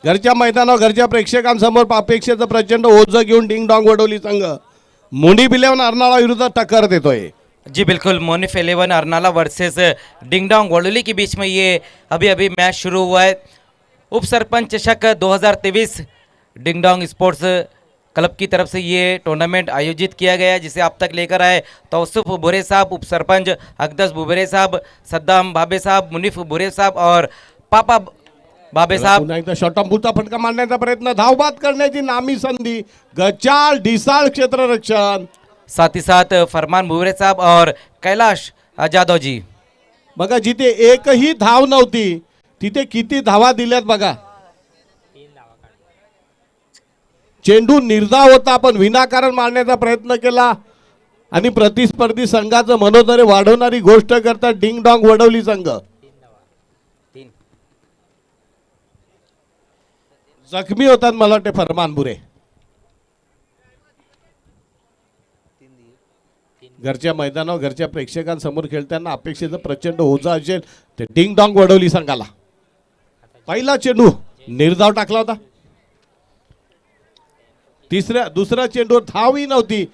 घरच्या मैदानावर घरच्या प्रेक्षकांसमोर अपेक्षेचं प्रचंड ओझं घेऊन डिंग डॉंग वडोली संघ मुंडी बिलेवन अर्नाळा विरुद्ध टक्कर देतोय। जी बिल्कुल, मोनिफ 11 अरनाला वर्सेस डिंगडोंग वडोली के बीच में ये अभी अभी मैच शुरू हुआ है। उप सरपंच चषक 2023 डिंगडोंग स्पोर्ट्स क्लब की तरफ से ये टूर्नामेंट आयोजित किया गया है, जिसे अब तक लेकर आए तौसुफ बुरे साहब, उप सरपंच अकदस बुबरे साहब, सद्दाम भाबे साहब, मुनीफ बुरे साहब और पापा भाबे साहब। पुन्हा एकदा शॉटॉम्पूचा फटका मारण्याचा प्रयत्न, धावबाद करण्याची नामी संधी, गचाळ ढिसाळ क्षेत्ररक्षण, साथ ही साथ फरमान बुबरे साहब और कैलाश जाधव जी। बघा जिथे एकही धाव नव्हती तिथे किती धावा दिल्यात बघा। चेंडू निर्धाव होता पण विनाकारण मारण्याचा प्रयत्न केला आणि प्रतिस्पर्धी संघाचं मनोधैर्य वाढवणारी गोष्ट करतात डिंग डॉंग वडवली संघ। जखमी होतात मला वाटते फरमान बुरे। घरच्या मैदानावर घरच्या प्रेक्षकांसमोर खेळताना अपेक्षेचं प्रचंड ओझं असेल ते डिंग डॉंग वडवली संघाला। पहिला चेंडू निर्धाव टाकला होता, दुसरा चेंडूवर धावही नव्हती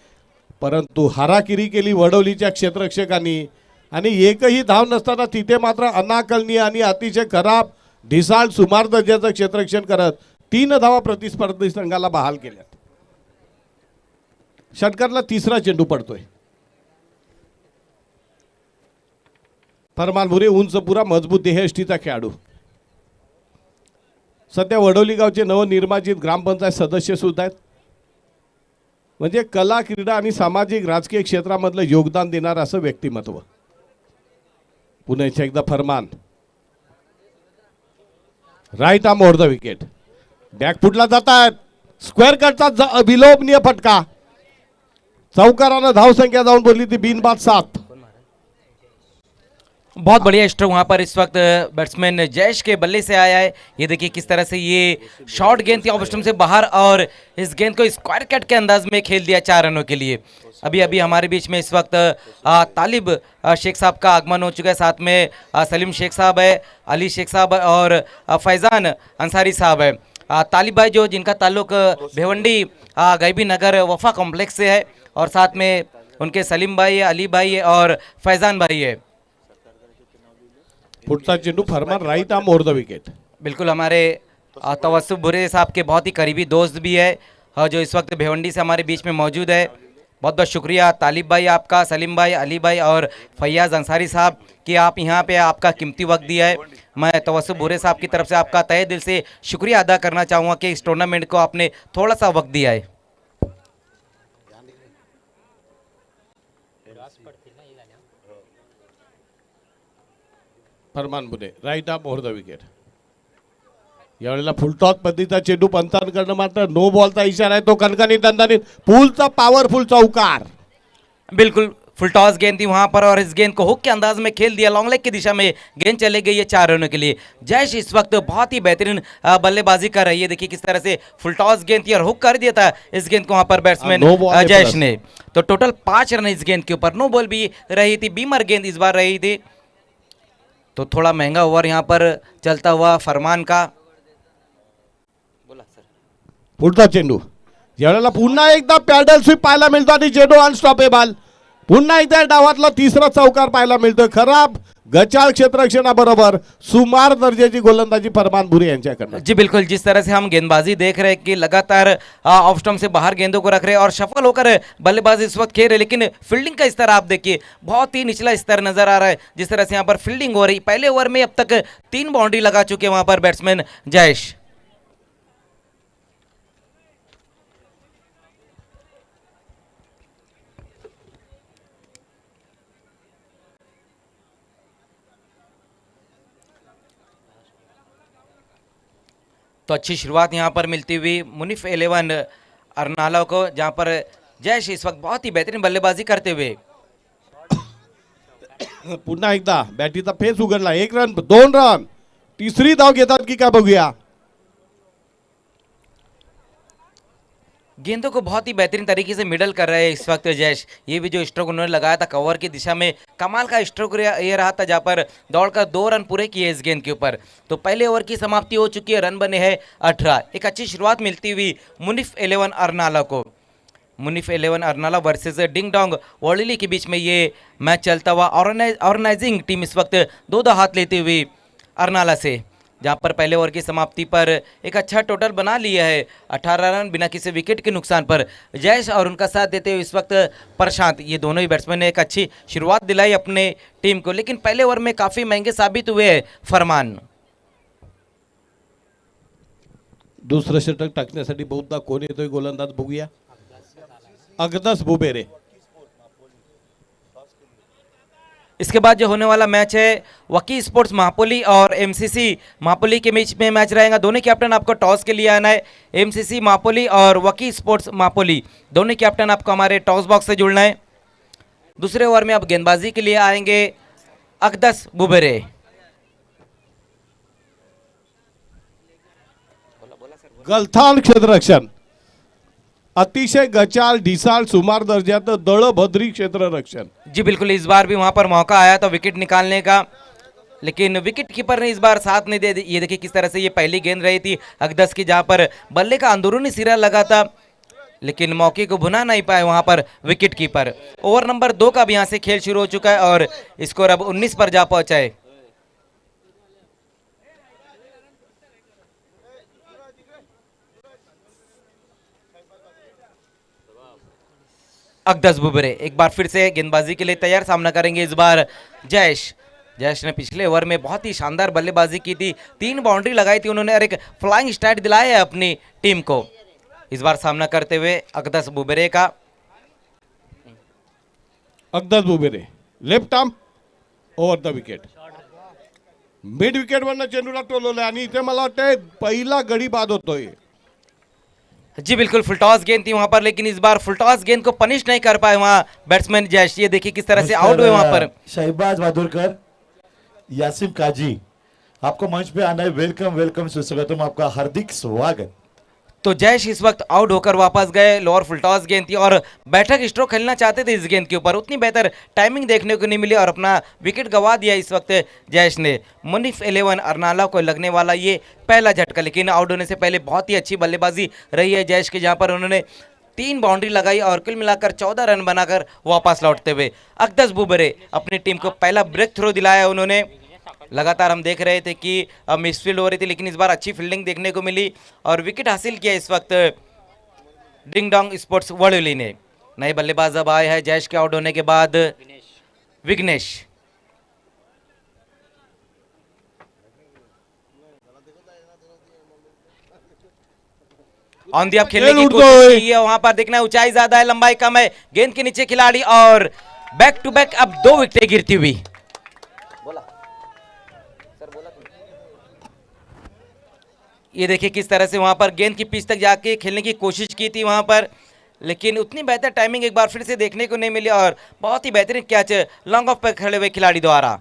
परंतु हाराकिरी केली वडवलीच्या क्षेत्ररक्षकांनी आणि एकही धाव नसताना तिथे मात्र अनाकलनीय आणि अतिशय खराब ढिसाळ सुमार दर्जाचं क्षेत्ररक्षण करत 3 धावा प्रतिस्पर्धी संघाला बहाल केल्यात। षटकातला तिसरा चेंडू पडतोय। फरमान बुरे उंच पुरा मजबूत देहयष्टीचा खेळाडू, सध्या वडवली गावचे नवनिर्वाचित ग्रामपंचायत सदस्य सुद्धा आहेत। म्हणजे कला क्रीडा आणि सामाजिक राजकीय क्षेत्रामधलं योगदान देणार असं व्यक्तिमत्व। पुन्हा एकदा Farman, right arm over the wicket, बॅकफुटला जातात, स्क्वेअर कटचा विलोभनीय फटका, चौकारानं धावसंख्या जाऊन बोलली ती बिनबाद 7। बहुत बढ़िया स्ट्रोक वहाँ पर इस वक्त बैट्समैन जयेश के बल्ले से आया है। ये देखिए किस तरह से ये शॉर्ट गेंद थी ऑफ स्टंप से बाहर और इस गेंद को स्क्वायर कट के अंदाज में खेल दिया 4 रनों के लिए। अभी अभी हमारे बीच में इस वक्त तालिब शेख साहब का आगमन हो चुका है, साथ में सलीम शेख साहब है, अली शेख साहब है और फैज़ान अंसारी साहब है। तालिब भाई जो जिनका ताल्लुक भिवंडी गैबी नगर वफा कॉम्प्लेक्स से है और साथ में उनके सलीम भाई है, अली भाई है और फैज़ान भाई है। पुढचा चेंडू Farman right arm over the wicket. बिल्कुल हमारे तवस्सुफ बुरे साहब के बहुत ही करीबी दोस्त भी है और जो इस वक्त भिवंडी से हमारे बीच में मौजूद है। बहुत बहुत शुक्रिया तालिब भाई आपका, सलीम भाई, अली भाई और फैयाज़ अंसारी साहब कि आप यहाँ पे आपका कीमती वक्त दिया है। मैं तवस्सुफ बुरे साहब की तरफ से आपका तहे दिल से शुक्रिया अदा करना चाहूँगा कि इस टूर्नामेंट को आपने थोड़ा सा वक्त दिया है। फरमान बुरे right arm over the wicket. यावेळेला फुलटॉस पद्धतीचा चेंडू पंचांकडनं मात्र नो बॉलचा इशारा आहे, तो कणकणी दणदणीत पुलचा पॉवरफुल चौकार। बिल्कुल फुल टॉस गेंद थी वहां पर और इस गेंद को हुक के अंदाज में खेल दिया, लॉन्ग लेग की दिशा में गेंद चले गई है 4 रनों के लिए। जयेश इस वक्त बहुत ही बेहतरीन बल्लेबाजी कर रही है। देखिए किस तरह से फुल टॉस गेंद थी और हुक कर दिया था इस गेंद को वहां पर बैट्समैन जयेश ने। तो टोटल 5 रन इस गेंद के ऊपर, नो बॉल भी रही थी, बीमर गेंद इस बार रही थी। तो थोड़ा महंगा ओवर यहाँ पर चलता हुआ फरमान का। बोला सर पुढचा चेंडू, यावेळेला पुन्हा एकदा पॅडल स्वीप पाहायला मिळतो आणि चेंडू अनस्टॉपेबल। पुन्हा एकदा डावातला तिसरा चौकार पाहायला मिळतोय। खराब गचाळ क्षेत्ररक्षणाबरोबर सुमार दर्जाची गोलंदाजी फरमान बुरे यांच्याकडनं। जी बिल्कुल, जिस तरह से हम गेंदबाजी देख रहे हैं कि लगातार ऑफ स्टंप से बाहर गेंदों को रख रहे हैं और सफल होकर बल्लेबाजी इस वक्त खेल रहे, लेकिन फील्डिंग का स्तर आप देखिए बहुत ही निचला स्तर नजर आ रहा है। जिस तरह से यहाँ पर फील्डिंग हो रही, पहले ओवर में अब तक 3 बाउंड्री लगा चुके हैं वहां पर बैट्समैन जयेश। तो अच्छी शुरुआत यहाँ पर मिलती हुई मुनीफ 11 अरनाला को, जहाँ पर जयेश इस वक्त बहुत ही बेहतरीन बल्लेबाजी करते हुए। पुन्हा एकदा बॅटीचा फेस उघडला, 1 रन 2 रन, तिसरी धाव घेतात की काय बघूया। गेंदों को बहुत ही बेहतरीन तरीके से मिडल कर रहे हैं इस वक्त जयेश। ये भी जो स्ट्रोक उन्होंने लगाया था कवर की दिशा में, कमाल का स्ट्रोक ये रहा था, जहां पर दौड़कर 2 रन पूरे किए इस गेंद के ऊपर। तो पहले ओवर की समाप्ति हो चुकी है, रन बने हैं 18। एक अच्छी शुरुआत मिलती हुई मुनिफ 11 अरनाला को। मुनिफ 11 अरनाला वर्सेस डिंग डोंग वोलिली के बीच में ये मैच चलता हुआ। ऑर्गेनाइजिंग टीम इस वक्त 2-2 हाथ लेते हुए अरनाला से, जहां पर पहले ओवर की समाप्ति पर एक अच्छा टोटल बना लिया है, 18 रन बिना किसी विकेट के नुकसान पर। जयेश और उनका साथ देते हुए इस वक्त प्रशांत, ये दोनों ही बैट्समैन ने एक अच्छी शुरुआत दिलाई अपने टीम को, लेकिन पहले ओवर में काफ़ी महंगे साबित हुए हैं फरमान। दुसरं षटक टाकण्यासाठी बहुधा कोण येतोय गोलंदाज बघूया. अगदस बुबेरे. इसके बाद जो होने वाला मैच है वकी स्पोर्ट्स महापोली और एमसीसी महापोली के बीच में मैच रहेगा। दोनों कैप्टन आपको टॉस के लिए आना है। एमसीसी महापोली और वकी स्पोर्ट्स महापोली दोनों कैप्टन आपको हमारे टॉस बॉक्स से जुड़ना है। दूसरे ओवर में अब गेंदबाजी के लिए आएंगे अकदस बुबेरे। गलथान क्षेत्ररक्षण, अतिशय गचाल ढिसाळ सुमार दर्जाचं दळभद्री क्षेत्ररक्षण. जी बिल्कुल, इस बार भी वहां पर मौका आया था विकेट निकालने का, लेकिन विकेट कीपर ने इस बार साथ नहीं दे। ये देखिए किस तरह से ये पहली गेंद रही थी अकदस की, जहां पर बल्ले का अंदरूनी सिरा लगा था, लेकिन मौके को भुना नहीं पाए वहां पर विकेट कीपर। ओवर नंबर 2 का भी यहां से खेल शुरू हो चुका है और स्कोर अब 19 पर जा पहुंचा है। अकदस बुबेरे एक बार फिर से गेंदबाजी के लिए तैयार, सामना करेंगे इस बार जयेश ने पिछले ओवर में बहुत ही शानदार बल्लेबाजी की थी, 3 बाउंड्री लगाई थी उन्होंने और एक फ्लाइंग स्टार्ट दिलाया है अपनी टीम को। इस बार सामना करते हुए अकदस बुबेरे का. Akdas Bubere left arm over the wicket. Mid wicket वरनं चेंडूला टोलवलंय आणि इथे मला वाटतंय पहिला गडी बाद होतोय. जी बिल्कुल, फुलटॉस गेंद थी वहां पर, लेकिन इस बार फुलटॉस गेंद को पनिश नहीं कर पाए वहां बैट्समैन जयेश। ये देखिए किस तरह से आउट हुए वहां पर। शहबाज बहादुरकर, यासिम काजी, आपको मंच पे आना है। वेलकम वेलकम, सुस्वागतम, आपका हार्दिक स्वागत। तो जयेश इस वक्त आउट होकर वापस गए। लोअर फुलटॉस गेंद थी और बैठक स्ट्रोक खेलना चाहते थे इस गेंद के ऊपर, उतनी बेहतर टाइमिंग देखने को नहीं मिली और अपना विकेट गंवा दिया इस वक्त जयेश ने। मुनिफ 11 अरनाला को लगने वाला ये पहला झटका, लेकिन आउट होने से पहले बहुत ही अच्छी बल्लेबाजी रही है जयेश की, जहां पर उन्होंने 3 बाउंड्री लगाई और कुल मिलाकर 14 रन बनाकर वापस लौटते हुए अकदस बुबेरे अपनी टीम को पहला ब्रेक थ्रो दिलाया उन्होंने। लगातार हम देख रहे थे कि मिसफील्ड हो रही थी, लेकिन इस बार अच्छी फील्डिंग देखने को मिली और विकेट हासिल किया इस वक्त डिंग डोंग स्पोर्ट्स वडोली ने। नए बल्लेबाज अब आए हैं जयेश के आउट होने के बाद, विघ्नेश। ऑन दी अप खेलने की कोशिश की है, वहां पर देखना ऊंचाई ज्यादा है, लंबाई कम है, गेंद के नीचे खिलाड़ी और बैक टू बैक अब 2 विकेटें गिरती हुई। ये देखिए किस तरह से वहां पर गेंद की पिच तक जाके खेलने की कोशिश की थी वहां पर, लेकिन उतनी बेहतर टाइमिंग एक बार फिर से देखने को नहीं मिली और बहुत ही बेहतरीन कैच लॉन्ग ऑफ पर खड़े हुए खिलाड़ी द्वारा।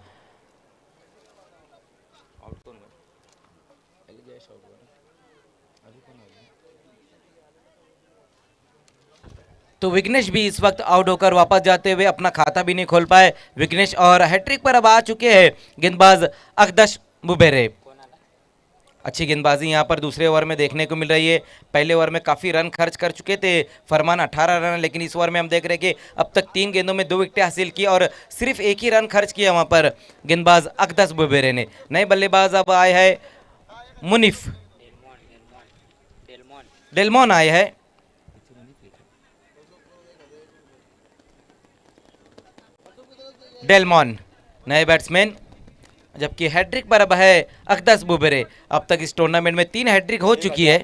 तो विघ्नेश भी इस वक्त आउट होकर वापस जाते हुए अपना खाता भी नहीं खोल पाए विघ्नेश, और हैट्रिक पर अब आ चुके हैं गेंदबाज अकदस बुबेरे। अच्छी गेंदबाजी यहां पर दूसरे ओवर में देखने को मिल रही है। पहले ओवर में काफ़ी रन खर्च कर चुके थे फरमान, 18 रन, लेकिन इस ओवर में हम देख रहे हैं कि अब तक 3 गेंदों में 2 विकेटें हासिल की और सिर्फ 1 ही रन खर्च किया वहां पर गेंदबाज अकदस बुबेरे ने। नए बल्लेबाज अब आए हैं मुनिफ डेलमोन आए हैं। डेलमोन नए बैट्समैन, जबकि हैट्रिक पर अब है अकदस बुबेरे। अब तक इस टूर्नामेंट में 3 हैट्रिक हो चुकी है।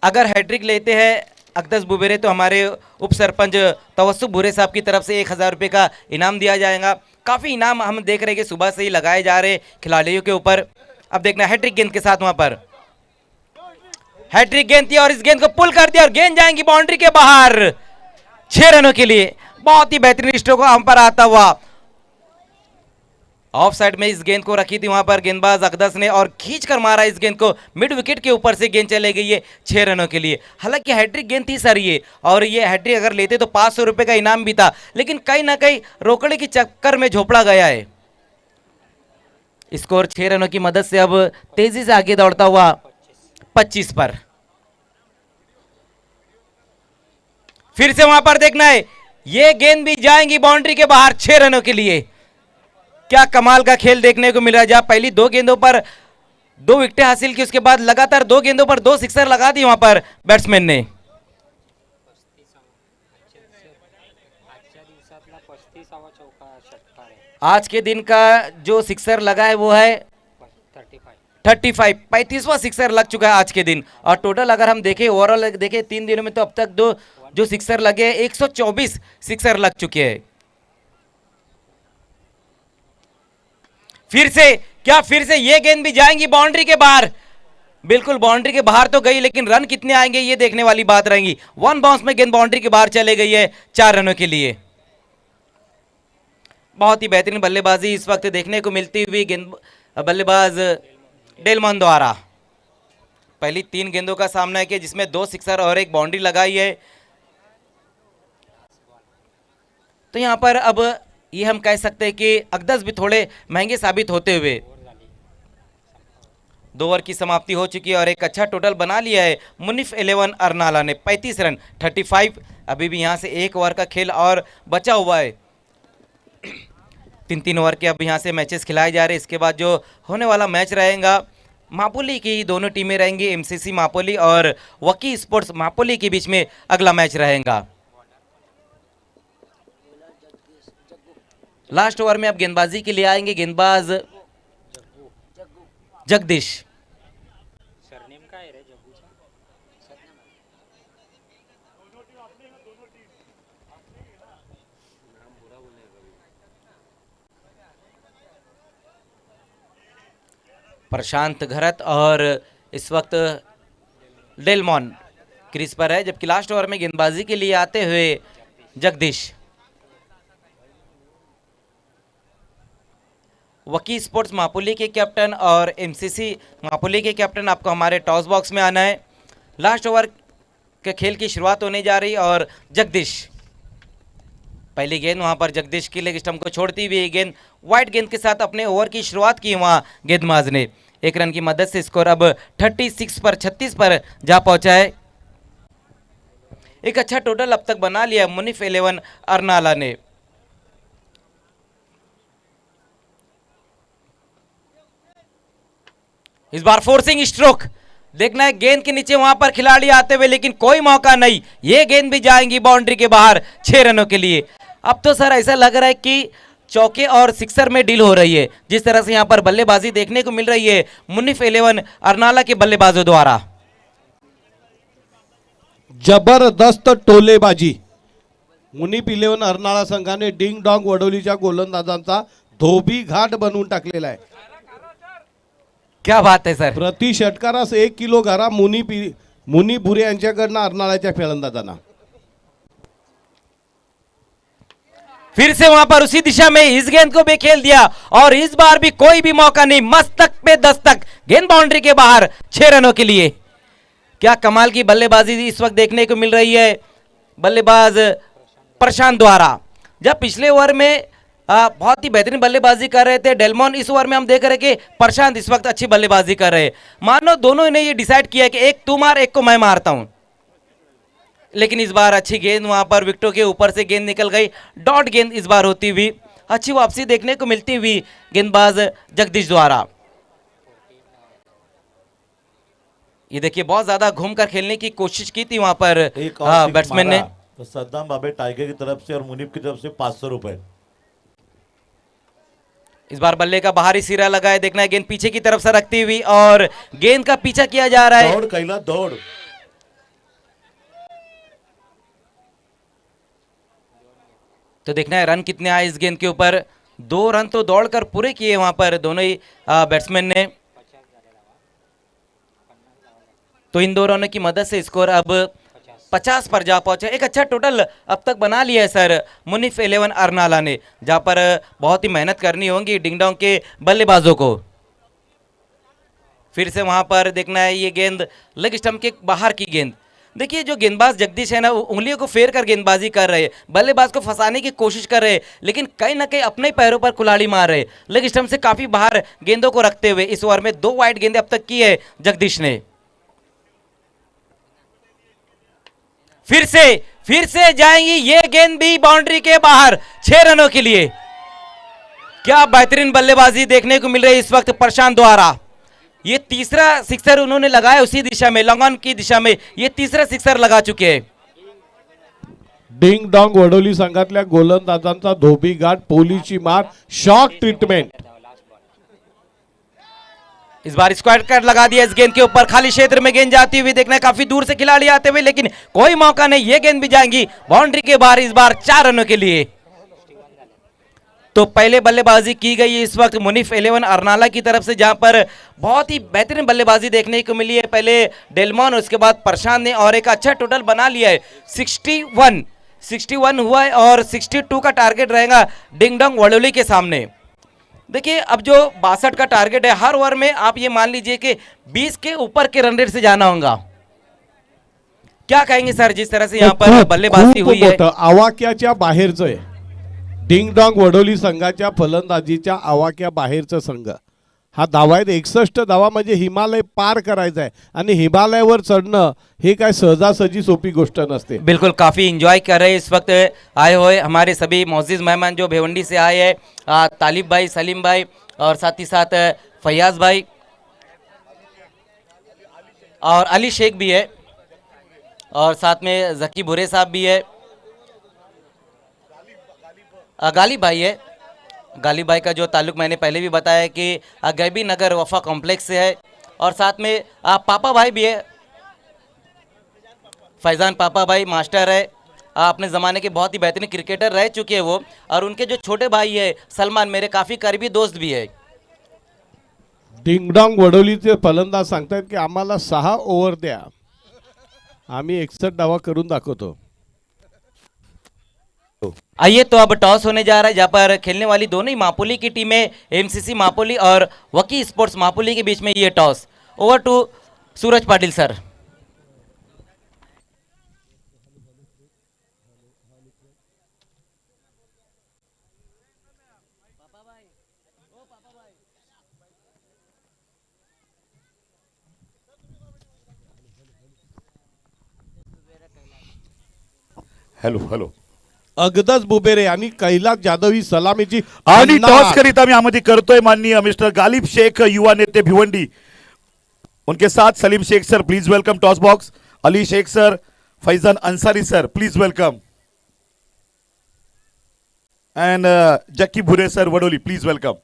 अगर हैट्रिक लेते हैं अकदस बुबेरे तो हमारे उप सरपंच तवस्सुफ भूरे साहब की तरफ से 1000 रुपये का इनाम दिया जाएगा। काफ़ी इनाम हम देख रहे हैं कि सुबह से ही लगाए जा रहे खिलाड़ियों के ऊपर। अब देखना हैट्रिक गेंद के साथ वहां पर हैट्रिक गेंद थी और इस गेंद को पुल कर दिया और गेंद जाएंगी बाउंड्री के बाहर 6 रनों के लिए। बहुत ही बेहतरीन स्ट्रोक हम पर आता हुआ ऑफ साइड में इस गेंद को रखी थी वहां पर गेंदबाज अकदस ने और खींच कर मारा इस गेंद को, मिड विकेट के ऊपर से गेंद चले गई है 6 रनों के लिए। हालांकि हैट्रिक गेंद थी सर ये, और ये हैट्रिक अगर लेते तो 500 रुपए का इनाम भी था, लेकिन कहीं ना कहीं रोकड़े के चक्कर में झोपड़ा गया है। स्कोर 6 रनों की मदद से अब तेजी से आगे दौड़ता हुआ 25 पर। फिर से वहां पर देखना है, ये गेंद भी जाएंगी बाउंड्री के बाहर 6 रनों के लिए। क्या कमाल का खेल देखने को मिल रहा है, जहां पहली 2 गेंदों पर 2 विकेटें हासिल की, उसके बाद लगातार 2 गेंदों पर 2 सिक्सर लगा दी वहां पर बैट्समैन ने। आज के दिन का जो सिक्सर लगा है वो है 35वां सिक्सर लग चुका है आज के दिन। और टोटल अगर हम देखें, ओवरऑल देखें 3 दिनों में, तो अब तक जो सिक्सर लगे 124 सिक्सर लग चुके हैं। फिर से ये गेंद भी जाएंगी बाउंड्री के बाहर। बिल्कुल बाउंड्री के बाहर तो गई, लेकिन रन कितने आएंगे ये देखने वाली बात रहेगी। 1 बाउंस में गेंद बाउंड्री के बाहर चले गई है 4 रनों के लिए। बहुत ही बेहतरीन बल्लेबाजी इस वक्त देखने को मिलती हुई बल्लेबाज डेलमॉन द्वारा। पहली 3 गेंदों का सामना किया, जिसमें 2 सिक्सर और 1 बाउंड्री लगाई है। तो यहां पर अब ये हम कह सकते हैं कि अकदस भी थोड़े महंगे साबित होते हुए 2 ओवर की समाप्ति हो चुकी है और एक अच्छा टोटल बना लिया है मुनिफ 11 अरनाला ने। 35 रन 35। अभी भी यहां से 1 ओवर का खेल और बचा हुआ है। 3-3 ओवर के अब यहां से मैचेस खिलाए जा रहे हैं। इसके बाद जो होने वाला मैच रहेगा, मापोली की दोनों टीमें रहेंगी, एमसीसी मापोली और वकी स्पोर्ट्स मापोली के बीच में अगला मैच रहेगा। लास्ट ओवर में अब गेंदबाजी के लिए आएंगे गेंदबाज जगदीश। प्रशांत घरत और इस वक्त डेलमॉन क्रीज पर है, जबकि लास्ट ओवर में गेंदबाजी के लिए आते हुए जगदीश। वकी स्पोर्ट्स मापोली के कैप्टन और एमसीसी मापोली के कैप्टन, आपको हमारे टॉस बॉक्स में आना है। लास्ट ओवर के खेल की शुरुआत होने जा रही और जगदीश पहली गेंद वहां पर जगदीश की लेग स्टंप को छोड़ती हुई गेंद वाइट गेंद के साथ अपने ओवर की शुरुआत की वहां गेंदबाज ने। 1 रन की मदद से स्कोर अब 36 पर जा पहुंचा है। एक अच्छा टोटल अब तक बना लिया मुनिफ 11 अरनाला ने। इस बार फोर्सिंग स्ट्रोक देखना है, गेंद के नीचे वहां पर खिलाड़ी आते हुए, लेकिन कोई मौका नहीं। ये गेंद भी जाएंगी बाउंड्री के बाहर 6 रनों के लिए। अब तो सर ऐसा लग रहा है कि चौके और सिक्सर में डील हो रही है, जिस तरह से यहां पर बल्लेबाजी देखने को मिल रही है मुनिफ 11 अरनाला के बल्लेबाजों द्वारा। जबरदस्त टोलेबाजी। मुनिफ 11 अर्नाळा संघाने डिंग डॉंग वडोलीच्या गोलंदाजांचा धोबी घाट बनवून टाकलेला आहे। क्या बात है सर। प्रति षटकारास 1 किलो घरा मुनी बुरे यांच्याकडनं अर्नाळ्याच्या फलंदाजांना। फिर से वहां पर उसी दिशा में इस गेंद को भी खेल दिया और इस बार भी कोई भी मौका नहीं, मस्तक पे दस्तक, गेंद बाउंड्री के बाहर 6 रनों के लिए। क्या कमाल की बल्लेबाजी इस वक्त देखने को मिल रही है बल्लेबाज प्रशांत द्वारा। जब पिछले ओवर में बहुत ही बेहतरीन बल्लेबाजी कर रहे थे डेलमॉन, इस ओवर में हम देख रहे कि प्रशांत इस वक्त अच्छी बल्लेबाजी कर रहे हैं। मानो दोनों ने ये डिसाइड किया कि एक तू मार, एक को मैं मारता हूं। लेकिन इस बार अच्छी गेंद वहां पर विकेटों के ऊपर से गेंद निकल गई, डॉट गेंद इस बार होती हुई, अच्छी वापसी देखने को मिलती हुई गेंदबाज जगदीश द्वारा। ये देखिए बहुत ज्यादा घूमकर खेलने की कोशिश की थी वहां पर बैट्समैन ने। तो सद्दाम बाबे टाइगर की तरफ से और मुनीफ की तरफ से 500 रुपए। इस बार बल्ले का बाहरी सिरा लगा है, देखना है गेंद पीछे की तरफ से रखती हुई और गेंद का पीछा किया जा रहा है। दौड़ कैला दौड़। तो देखना है रन कितने आए इस गेंद के ऊपर। 2 रन तो दौड़कर पूरे किए वहां पर दोनों ही बैट्समैन ने। तो इन 2 रनों की मदद से स्कोर अब 50 पर जा पहुंचे। एक अच्छा टोटल अब तक बना लिया है सर मुनीफ 11 अरनाला ने, जहां पर बहुत ही मेहनत करनी होगी डिंगडोंग के बल्लेबाजों को। फिर से वहां पर देखना है ये गेंद लेग स्टंप के बाहर की गेंद। देखिए जो गेंदबाज जगदीश है ना, वो उंगलियों को फेर कर गेंदबाजी कर रहे हैं, बल्लेबाज को फंसाने की कोशिश कर रहे हैं, लेकिन कहीं ना कहीं अपने पैरों पर कुल्हाड़ी मार रहे हैं, लेग स्टंप से काफी बाहर गेंदों को रखते हुए। इस ओवर में 2 वाइड गेंदें अब तक की है जगदीश ने। फिर से जाएंगी ये गेंद भी बाउंड्री के बाहर 6 रनों के लिए। क्या बेहतरीन बल्लेबाजी देखने को मिल रही है इस वक्त प्रशांत द्वारा। ये तीसरा सिक्सर उन्होंने लगाया उसी दिशा में, लॉन्ग ऑन की दिशा में ये तीसरा सिक्सर लगा चुके हैं। डिंग डॉंग वडोली संघातल्या गोलंदाजांचा धोबी घाट, पोलीची मार, शॉक ट्रीटमेंट। इस बार स्क्वायर कट लगा दिया इस गेंद के ऊपर, खाली क्षेत्र में गेंद जाती हुई देखना है, काफी दूर से खिलाड़ी आते हुए, लेकिन कोई मौका नहीं, ये गेंद भी जाएंगी बाउंड्री के बाहर, इस बार 4 रनों के लिए। तो पहले बल्लेबाजी की गई है इस वक्त मुनीफ 11 अरनाला की तरफ से, जहां पर बहुत ही बेहतरीन बल्लेबाजी देखने को मिली है। पहले डेलमॉन, उसके बाद प्रशांत ने, और एक अच्छा टोटल बना लिया है। 61 हुआ है और 62 का टारगेट रहेगा डिंगडोंग वडोली के सामने। देखिए अब जो 62 का टारगेट है, हर ओवर में आप ये मान लीजिए कि 20 के ऊपर के रन रेट से जाना होगा। क्या कहेंगे सर, जिस तरह से यहाँ पर बल्लेबाजी हुई है? आवाक्याच्या बाहेरचं आहे, डिंग डॉंग वडोली संघाच्या फलंदाजीच्या आवाक्या बाहेरचा संघ हा धावा आहेत 61 धावा, म्हणजे हिमालय पार करायचा आहे, आणि हिमालयावर चढणं हे काय सहजासहजी सोपी गोष्ट नसते। बिल्कुल, काफी एंजॉय कर रहे हैं इस वक्त आए हुए हमारे सभी मौजूद मेहमान जो भिवंडी से आए हैं, तालिब भाई, सलीम भाई और साथ ही साथ फैयाज भाई और अली शेख भी है, और साथ में जकी भुरे साहब भी है, गालिब भाई है। गालिब भाई का जो ताल्लुक मैंने पहले भी बताया कि गैबी नगर वफा कॉम्प्लेक्स से है, और साथ में पापा भाई भी है, फैजान पापा भाई मास्टर है, अपने ज़माने के बहुत ही बेहतरीन क्रिकेटर रह चुके हैं वो, और उनके जो छोटे भाई है सलमान, मेरे काफ़ी करीबी दोस्त भी है। डिंग डॉंग वडोलीचे फलंदाज सांगतात की आम्हाला 6 ओव्हर द्या, आम्ही 61 धावा करून दाखवतो। आइए तो अब टॉस होने जा रहा है, जहां पर खेलने वाली दोनों ही मापुली की टीमें, एमसीसी मापुली और वकी स्पोर्ट्स मापुली के बीच में ये toss. Over to Suraj Patil sir. Hello hello अगदच बुबेरे आणि कैलास जाधव ही सलामीची आणि अन्ना- टॉस करीत आम्ही यामध्ये करतोय माननीय मिस्टर गालिब शेख, युवा नेते भिवंडी, उनके साथ Salim Shaikh sir please welcome toss box, Ali Shaikh sir, Faizan Ansari sir please welcome, and Zakki Bhure sir Wadoli please welcome.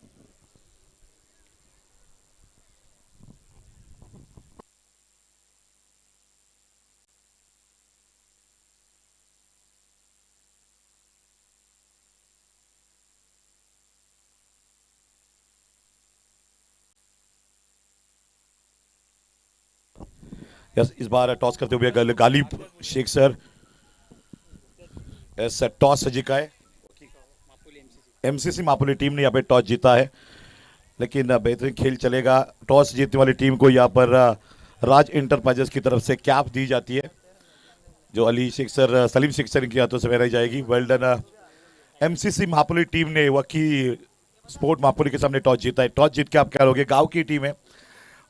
Yes, इस बार टॉस करते हुए Ghalib Shaikh sir yes toss जीता है, एमसीसी मापुली टीम ने यहाँ पे टॉस जीता है, लेकिन बेहतरीन खेल चलेगा। टॉस जीतने वाली टीम को यहाँ पर राज इंटरप्राइजेस की तरफ से कैप दी जाती है, जो अली शेख सर, सलीम शेख सर इनके हाथों से पहनाई जाएगी। Well done. एमसीसी मापुली टीम ने वकी स्पोर्ट मापुली के सामने टॉस जीता है। टॉस जीत के आप क्या करोगे, गाँव की टीम है,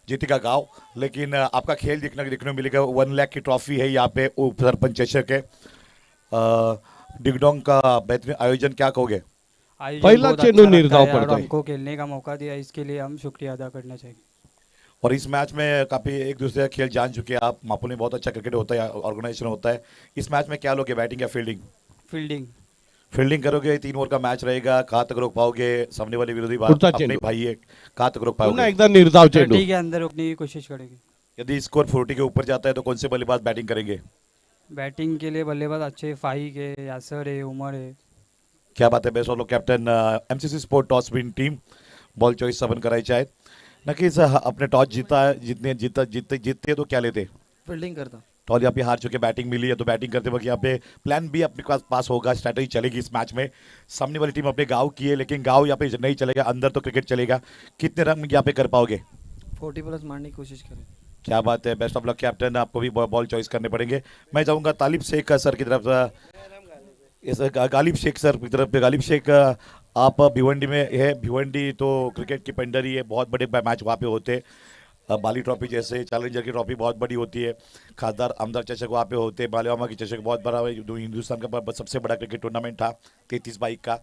जीतेगा गांव, लेकिन आपका खेल देखने को मिलेगा। 1 लाख की ट्रॉफी है यहाँ पे उप सरपंच चषक है। डिंगडोंग का बेहतरीन आयोजन, क्या कहोगे? पहला चेंडू निर्धाव और पड़ता है। हमको खेलने का मौका दिया, इसके लिए हम शुक्रिया अदा करना चाहिए। और इस मैच में काफी एक दूसरे का खेल जान चुके हैं आप। मापुल में बहुत अच्छा क्रिकेट होता है, ऑर्गेनाइजेशन होता है। इस मैच में क्या लोगे, बैटिंग या फील्डिंग? फील्डिंग करोगे। 3 ओवर का मैच रहेगा, कहाँ तक रोक पाओगे सामने वाले विरोधी पुढचा अपने चेंडू। भाई है, कहाँ तक रोक पुन्हा पाओगे? एकदा निर्धाव चेंडू। 30 के अंदर रोकने की कोशिश करेंगे। यदि स्कोर 40 के ऊपर जाता है तो कौन से बल्लेबाज बैटिंग करेंगे? बैटिंग के लिए बल्लेबाज अच्छे फाहिक है, यासर है, उमर है। क्या बात आहे, best of luck captain. MCC sport toss win team ball choice 7 करायचे आहेत। नक्कीच आपने टॉस जीता है, जीतते तो क्या लेते? फील्डिंग करता। टॉल यहाँ पे हार चुके, बैटिंग मिली है, तो बैटिंग करते वक्त यहाँ पे प्लान बी अपने पास होगा, स्ट्रैटेजी चलेगी इस मैच में। सामने वाली टीम अपने गाँव की है, लेकिन गाँव यहाँ पे नहीं चलेगा, अंदर तो क्रिकेट चलेगा। कितने रन यहाँ पे कर पाओगे? 40+ मारने की कोशिश करें। क्या बात है, बेस्ट ऑफ लक कैप्टन, आपको भी बॉल चॉइस करने पड़ेंगे। मैं चाहूँगा तालिब शेख सर की तरफ, गालिब शेख सर की तरफ। गालिब शेख, आप भिवंडी में है, भिवंडी तो क्रिकेट की पंडरी है, बहुत बड़े मैच वहाँ पे होते हैं। बाली ट्रॉफी जैसे चैलेंजर की ट्रॉफी बहुत बड़ी होती है, खासदार आमदार चषक वहाँ पे होते हैं, मालेवामा की चषक बहुत बड़ा है, हिंदुस्तान का सबसे बड़ा क्रिकेट टूर्नामेंट था 33 बाइक का।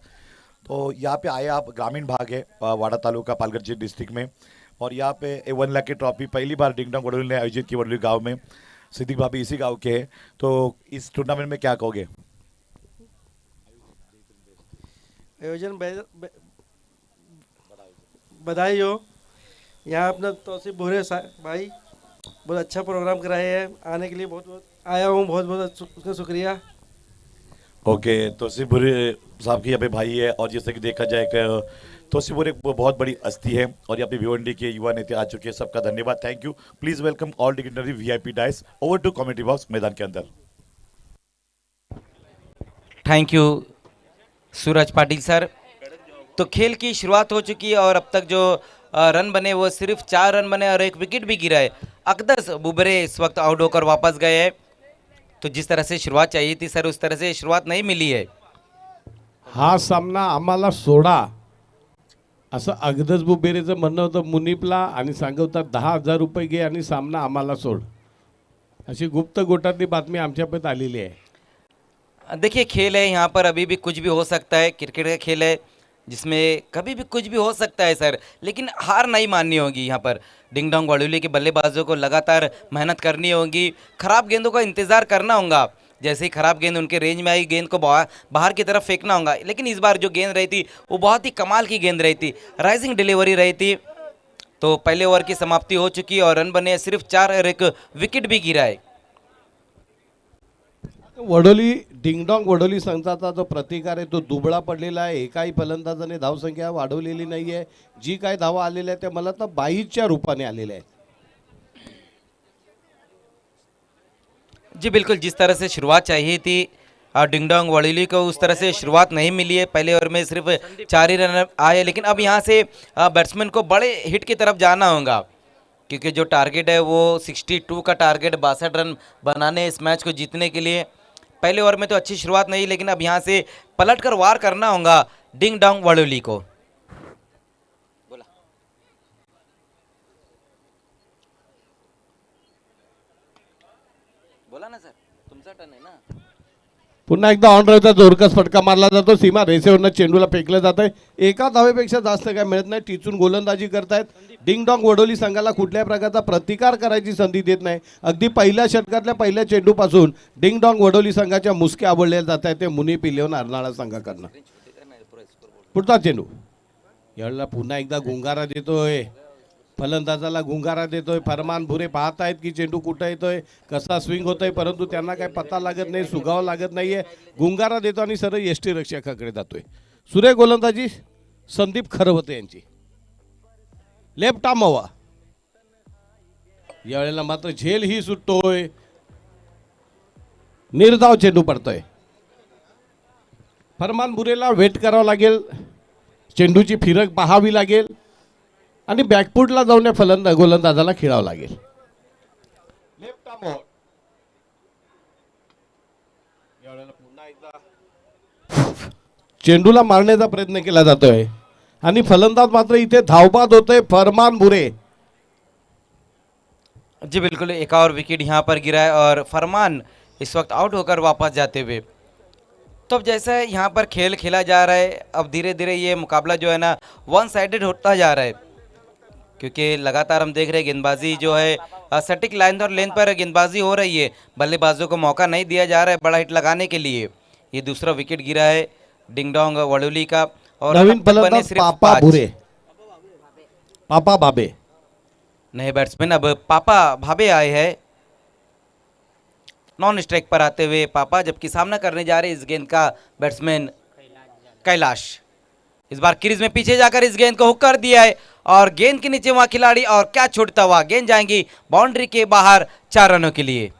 तो यहाँ पे आए आप, ग्रामीण भाग है वाड़ा तालुका पालघर डिस्ट्रिक्ट में, और यहाँ पे 1 लाख की ट्रॉफी पहली बार डिंगडोंग वडोली ने आयोजित की, वडोली गाँव में। सिद्दीक भाभी इसी गाँव के हैं, तो इस टूर्नामेंट में क्या कहोगे? आयोजन बधाई हो। यहाँ अपना तौसीफ भूरे भाई बहुत अच्छा प्रोग्राम कराए हैं, आने के लिए बहुत बहुत आया हूँ, बहुत बहुत उसका शुक्रिया। ओके, तौसीफ भूरे साहब की यहाँ पे भाई है, और जैसे कि देखा जाए कि तौसीफ भूरे बहुत बड़ी हस्ती है, और यहाँ पे भिवंडी के युवा नेता आ चुके हैं, सबका धन्यवाद, thank you. Please welcome all dignitary VIP dais over to committee box मैदान के अंदर। Thank you Suraj Patil sir. तो खेल की शुरुआत हो चुकी है और अब तक जो रन बने वो सिर्फ 4 रन बने और 1 विकेट भी गिरा है। अकदस बुबरे इस वक्त आउट होकर वापस गए हैं। तो जिस तरह से शुरुआत चाहिए थी सर, उस तरह से शुरुआत नहीं मिली है। हा सामना आम्हाला सोडा असं अगदस बुबेरेचं म्हणणं होतं मुनीपला, आणि सांगवतात 10,000 रुपये घे आणि सामना आम्हाला सोड, अशी गुप्त गोटातली बातमी आमच्यापर्यंत आलेली आहे। देखिए खेल है, यहाँ पर अभी भी कुछ भी हो सकता है, क्रिकेट का खेल है जिसमें कभी भी कुछ भी हो सकता है सर, लेकिन हार नहीं माननी होगी। यहाँ पर डिंगडोंग वडोली के बल्लेबाजों को लगातार मेहनत करनी होगी, खराब गेंदों का इंतज़ार करना होगा। जैसे ही खराब गेंद उनके रेंज में आई, गेंद को बाहर की तरफ फेंकना होगा। लेकिन इस बार जो गेंद रही थी वो बहुत ही कमाल की गेंद रही थी, राइजिंग डिलीवरी रही थी। तो पहले ओवर की समाप्ति हो चुकी है और रन बने सिर्फ 4 और 1 विकेट भी गिरा है। वडोली डिंगडॉंग वडोली संघाचा जो प्रतिकार आहे तो दुबळा पडलेला आहे, एकाही फलंदाजाने धावसंख्या वाढवलेली नाही आहे, जी काय धावा आलेल्या आहेत त्या मला तर 22च्या रूपाने आलेल्या आहेत। जी बिल्कुल, जिस तरह से शुरुआत चाहिए थी डिंगडोंग वडोली को, उस तरह से शुरुआत नहीं मिली है। पहले ओवर में सिर्फ 4 ही रन आए, लेकिन अब यहाँ से बैट्समैन को बड़े हिट की तरफ जाना होगा, क्योंकि जो टारगेट है वो 62 का टारगेट, 62 रन बनाने इस मैच को जीतने के लिए। पहले ओवर में तो अच्छी शुरुआत नहीं, लेकिन अब यहाँ से पलटकर वार करना होगा डिंगडोंग वडोली को। बोला ना सर, तुमचा टर्न आहे ना। पुन्हा एकदा ऑन ड्राईव्हचा जोरकस फटका मारला जातो, सीमा रेषेवरनं चेंडूला फेकलं जात आहे, एका धावेपेक्षा जास्त काय मिळत नाही, टिचून गोलंदाजी करतायत। डिंगडॉंग वडोली संघाला कुठल्याही प्रकारचा प्रतिकार करायची संधी देत नाही। अगदी पहिल्या षटकातल्या पहिल्या चेंडूपासून डिंगडॉंग वडोली संघाच्या मुसके आवडले जात आहेत ते मुनीप इलेव्हन अर्नाळा संघाकडनं। पुढचा चेंडू, यावेळेला पुन्हा एकदा गुंगारा देतोय, फलंदाजाला गुंगारा देतोय। फरमान भुरे पाहत आहेत की चेंडू कुठं येतोय, कसा स्विंग होतोय, परंतु त्यांना काही पत्ता लागत नाही, सुगाव लागत नाहीये। गुंगारा देतो आणि सरळ यष्टी रक्षकाकडे जातोय। सुरेख गोलंदाजी संदीप खरवते यांची, लेफ्ट आर्म हवा। यावेळेला मात्र झेल ही सुटतोय, निर्धाव चेंडू पडतोय। फरमान बुरेला वेट करावं लागेल, चेंडूची फिरक पाहावी लागेल आणि बॅकफुटला जाऊन या गोलंदाजाला खेळावं लागेल। लेफ्ट आर्म हवा। यावेळेला पुन्हा एकदा चेंडूला मारण्याचा प्रयत्न केला जातोय आणि फलंदाज मात्र इथे धावबाद होतोय फरमान बुरे। जी बिल्कुल, एक और विकेट यहाँ पर गिरा है और फरमान इस वक्त आउट होकर वापस जाते हुए। तो अब जैसा यहाँ पर खेल खेला जा रहा है, अब धीरे धीरे ये मुकाबला जो है ना वन साइडेड होता जा रहा है, क्योंकि लगातार हम देख रहे हैं गेंदबाजी जो है सटीक लाइन और लेंथ पर गेंदबाजी हो रही है, बल्लेबाजों को मौका नहीं दिया जा रहा है बड़ा हिट लगाने के लिए। ये दूसरा विकेट गिरा है डिंगडोंग वडोली का और नवीन अब तक बने फलंदाज सिर्फ पापा 5। बुरे, पापा भाबे नए बैट्समैन अब पापा भाबे आए हैं नॉन स्ट्राइक पर आते हुए पापा, जबकि सामना करने जा रहे इस गेंद का बैट्समैन कैलाश। इस बार क्रीज में पीछे जाकर इस गेंद को हुक कर दिया है और गेंद के नीचे वहां खिलाड़ी, और क्या छूटता हुआ गेंद जाएंगी बाउंड्री के बाहर 4 रनों के लिए।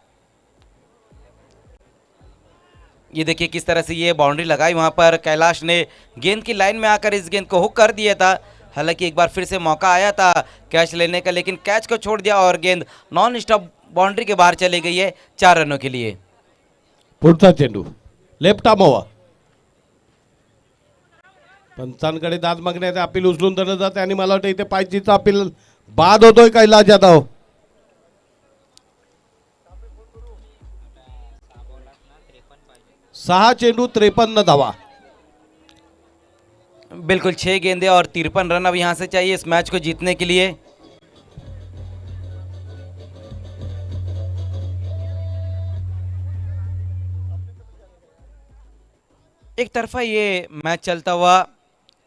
ये देखिए किस तरह से ये बाउंड्री लगाई, वहां पर कैलाश ने गेंद की लाइन में आकर इस गेंद को हुक कर दिया था। हालांकि एक बार फिर से मौका आया था कैच लेने का, लेकिन कैच को छोड़ दिया और गेंद नॉन स्टॉप बाउंड्री के बाहर चली गई है 4 रनों के लिए। पुढचा चेंडू लेफ्ट आर्म ओव्हर. पंचांकडे दाद मागण्याचे अपील उचलून धरलं जाते आणि मला वाटतं इथे पायचीचा अपील बाद होतोय कैलाश जाधव. 6 चेंडू 53 धावा. बिल्कुल 6 गेंदे और 53 रन अब यहां से चाहिए इस मैच को जीतने के लिए। एक तरफा ये मैच चलता हुआ,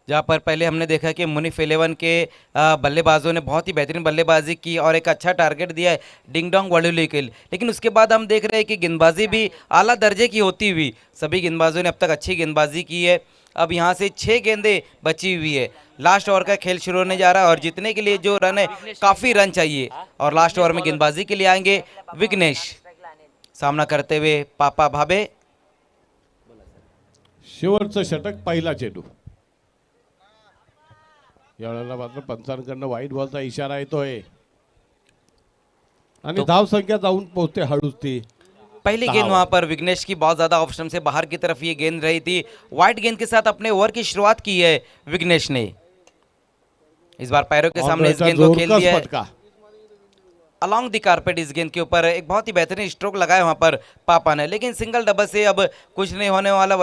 जहां पर पहले हमने देखा कि मुनिफ 11 के बल्लेबाजों ने बहुत ही बेहतरीन बल्लेबाजी की और एक अच्छा टारगेट दिया है डिंग डोंग वडोली के लिए, लेकिन उसके बाद हम देख रहे हैं कि गेंदबाजी भी आला दर्जे की होती हुई सभी गेंदबाजों ने अब तक अच्छी गेंदबाजी की है। अब यहाँ से 6 गेंदें बची हुई है, लास्ट ओवर का खेल शुरू होने जा रहा है और जीतने के लिए जो रन है काफ़ी रन चाहिए और लास्ट ओवर में गेंदबाजी के लिए आएंगे विघ्नेश, सामना करते हुए पापा भाबे। शेवटचं षटक पहिला चेंडू. यावेळेला मात्र पंचांकडनं वाईट बॉलचा इशारा येतोय आणि धाव संख्या जाऊन पोहोचते हळूच ती. पहली गेंद वहां पर विघ्नेश की बहुत ज्यादा ऑप्शन से बाहर की तरफ ये गेंद रही थी। वाइट गेंद के साथ अपने ओवर की शुरुआत की है विघ्नेश ने, इस बार पैरों के सामने इस गेंद को खेल दिया है अलॉन्ग द कारपेट। इस गेंद के ऊपर एक बहुत ही बेहतरीन स्ट्रोक लगाया वहां पर पापा ने, लेकिन सिंगल डबल से अब कुछ नहीं होने वाला।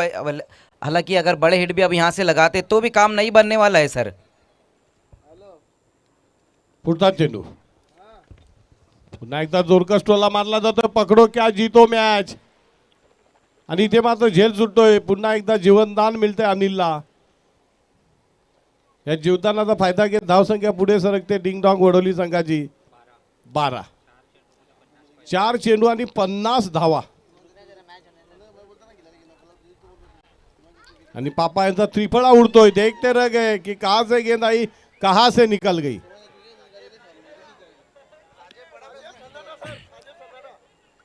हालांकि अगर बड़े हिट भी अब यहां से लगाते तो भी काम नहीं बनने वाला है सर। पुढचा चेंडू पुन्हा एकदा जोरकस टोला मारला जातोय, पकडो क्या जीतो मॅच, आणि इथे मात्र झेल सुटतोय. पुन्हा एकदा जीवनदान मिळतंय अनिलला. या जीवदानाचा फायदा घेत धावसंख्या पुढे सरकते डिंग डॉंग वडोली संघाची 12. 4 चेंडू आणि 50 धावा. आणि पापा यांचा त्रिफळा उडतोय. देखते रह गए कि कहां से गेंद आई कहां से निकल गई.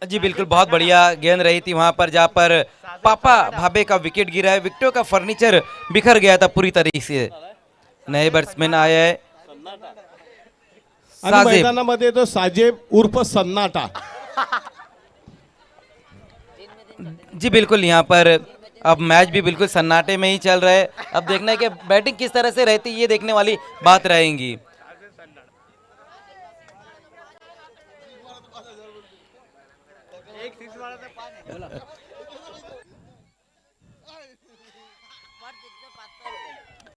जी बिल्कुल, बहुत बढ़िया गेंद रही थी वहां पर, जहां पर पापा भाबे का विकेट गिरा है, विकेटों का फर्नीचर बिखर गया था पूरी तरीके से। नए बैट्समैन आए हैं आणि मैदानामध्ये तो साजेब उर्फ सन्नाटा. जी बिल्कुल, यहाँ पर अब मैच भी बिल्कुल सन्नाटे में ही चल रहा है। अब देखना है कि बैटिंग किस तरह से रहती है, ये देखने वाली बात रहेगी।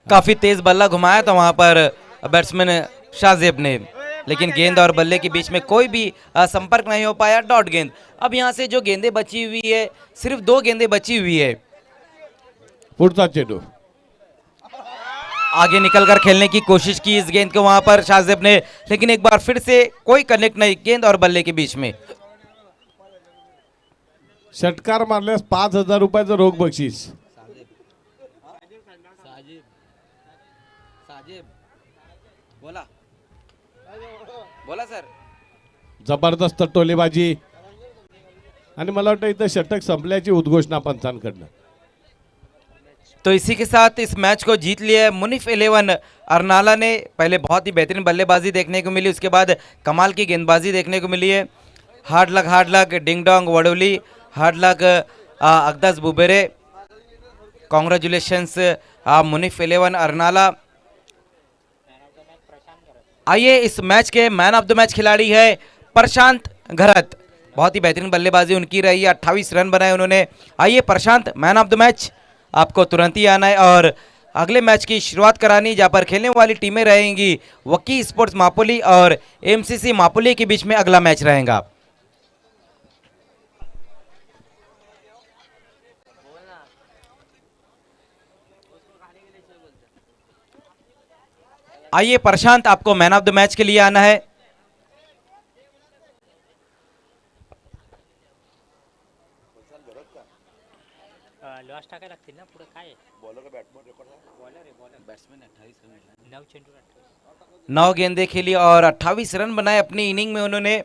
काफी तेज बल्ला घुमाया था वहां पर बैट्समैन शाहजेब ने, लेकिन गेंद और बल्ले के बीच में कोई भी संपर्क नहीं हो पाया। डॉट गेंद। अब यहां से जो गेंदें बची हुई है, सिर्फ 2 गेंदें बची हुई है। पुढचा चेंडू आगे निकलकर खेलने की कोशिश की इस गेंद को वहां पर शाहजेब ने, लेकिन एक बार फिर से कोई कनेक्ट नहीं गेंद और बल्ले के बीच में। षटकार मारल्यास 5,000 रुपयाचं रोख बक्षीस. बोला सर. जबरदस्त टोलेबाजी आणि मला वाटतं इथं षटक संपल्याची उद्घोषणा पंचांकडनं. तो इसी के साथ इस मैच को जीत लिया है मुनिफ 11 अरनाला ने। पहले बहुत ही बेहतरीन बल्लेबाजी देखने को मिली, उसके बाद कमाल की गेंदबाजी देखने को मिली है। हार्ड लक डिंग डोंग वडोली, हार्ड लक अकदस बुबेरे। कॉन्ग्रेचुलेशंस मुनिफ 11 अरनाला। आइए, इस मैच के मैन ऑफ द मैच खिलाड़ी है प्रशांत घरत। बहुत ही बेहतरीन बल्लेबाजी उनकी रही है, 28 रन बनाए उन्होंने। आइए प्रशांत, मैन ऑफ द मैच आपको तुरंत ही आना है और अगले मैच की शुरुआत करानी, जहां पर खेलने वाली टीमें रहेंगी वकी स्पोर्ट्स मापोली और एमसीसी मापोली के बीच में अगला मैच रहेगा। आइए प्रशांत, आपको मैन ऑफ द मैच के लिए आना है। लॉस टाकायला लागतील ना पुढे काय बॉलर बॅट्समन रेकॉर्ड बॅट्समैन 28 रन 9 चेंडू 9 गेंदें खेली और 28 रन बनाए अपनी इनिंग में उन्होंने।